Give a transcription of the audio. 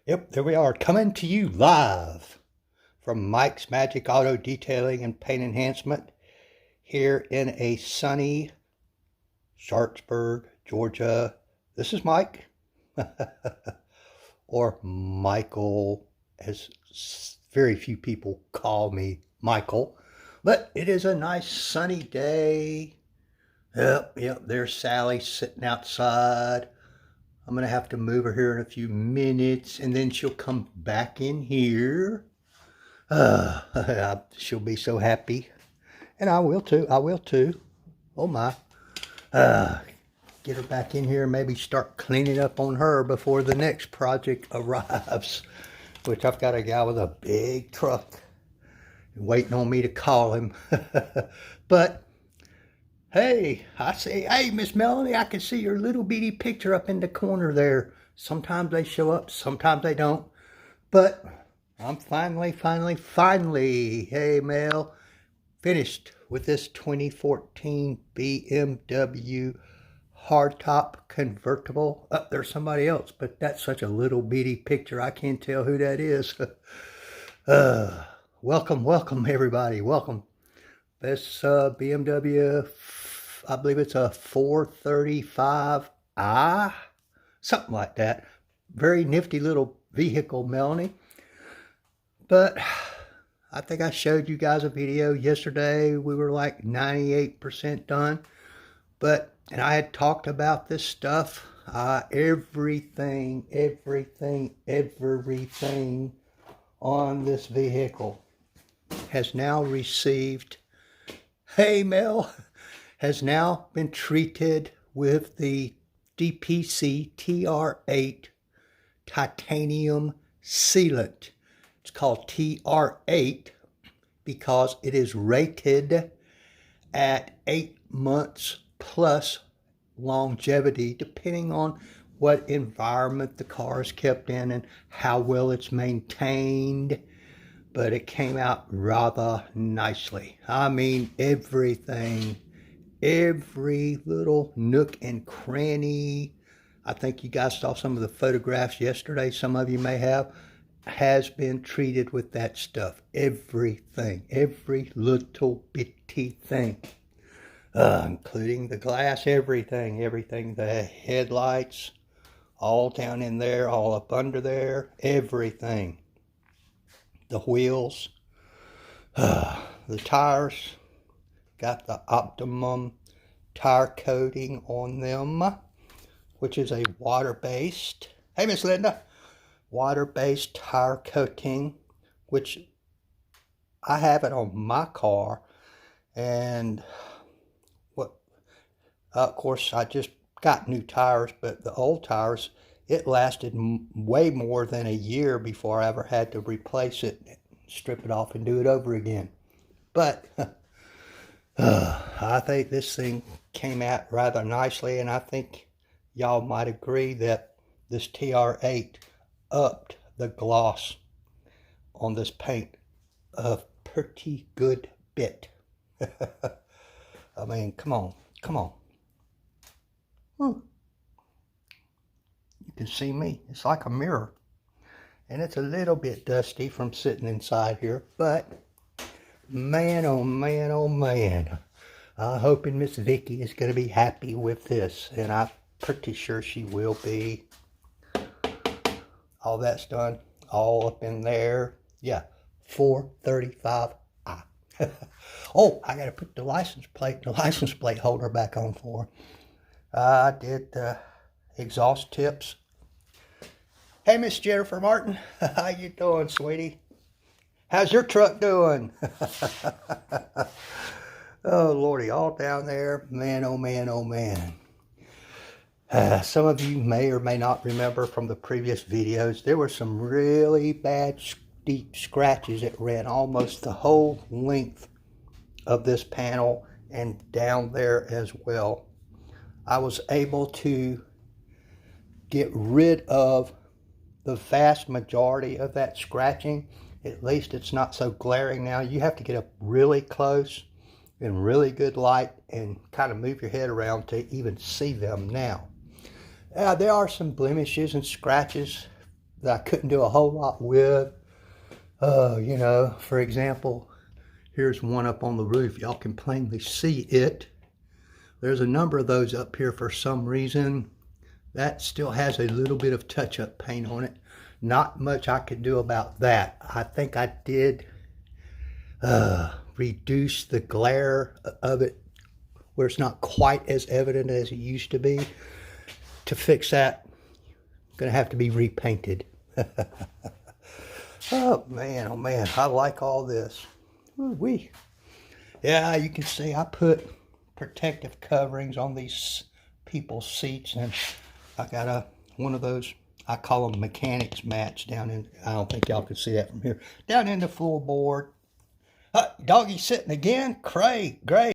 Yep, there we are, coming to you live from Mike's Magic Auto Detailing and Paint Enhancement here in a sunny Sharpsburg, Georgia. This is Mike, or Michael, as very few people call me Michael, but it is a nice sunny day. Yep, there's Sally sitting outside. I'm going to have to move her here in a few minutes, and then she'll come back in here. She'll be so happy. And I will too. Oh my. Get her back in here and maybe start cleaning up on her before the next project arrives, which I've got a guy with a big truck waiting on me to call him. But hey, I say, hey, Miss Melanie, I can see your little bitty picture up in the corner there. Sometimes they show up, sometimes they don't. But I'm finally, hey, Mel, finished with this 2014 BMW hardtop convertible. There's somebody else, but that's such a little bitty picture. I can't tell who that is. Welcome, everybody. Welcome. This BMW, I believe it's a 435i, something like that. Very nifty little vehicle, Melanie. But I think I showed you guys a video yesterday. We were like 98% done. And I had talked about this stuff. Everything on this vehicle has now received, hey Mel, has now been treated with the DPC TR8 titanium sealant. It's called TR8 because it is rated at 8 months plus longevity, depending on what environment the car is kept in and how well it's maintained. But it came out rather nicely. I mean, everything, every little nook and cranny. I think you guys saw some of the photographs yesterday. Some of you may have, has been treated with that stuff. Everything, every little bitty thing, including the glass, everything, the headlights, all down in there, all up under there, everything. The wheels, the tires, got the Optimum tire coating on them, which is a water-based, hey Miss Linda, water-based tire coating, which I have it on my car. And of course, I just got new tires, but the old tires, it lasted way more than a year before I ever had to replace it, strip it off and do it over again. But I think this thing came out rather nicely, and I think y'all might agree that this TR8 upped the gloss on this paint a pretty good bit. I mean, come on. You can see me. It's like a mirror. And it's a little bit dusty from sitting inside here, but man, oh man. I'm hoping Miss Vicky is going to be happy with this, and I'm pretty sure she will be. All that's done, all up in there. Yeah, 435i. Oh, I got to put the license plate holder back on for her. I did the exhaust tips. Hey, Miss Jennifer Martin, how you doing, sweetie? How's your truck doing? Oh, Lordy, all down there. Man, oh man. Some of you may or may not remember from the previous videos, there were some really bad deep scratches that ran almost the whole length of this panel and down there as well. I was able to get rid of the vast majority of that scratching. At least it's not so glaring now. You have to get up really close in really good light and kind of move your head around to even see them now. There are some blemishes and scratches that I couldn't do a whole lot with. You know, for example, here's one up on the roof. Y'all can plainly see it. There's a number of those up here for some reason. That still has a little bit of touch-up paint on it. Not much I could do about that. I think I did reduce the glare of it where it's not quite as evident as it used to be. To fix that, I'm gonna have to be repainted. Oh man, I like all this. Ooh-wee. Yeah, you can see I put protective coverings on these people's seats, and I got one of those, I call them mechanics mats down in, I don't think y'all can see that from here, down in the floorboard. Doggy sitting again, Craig, great.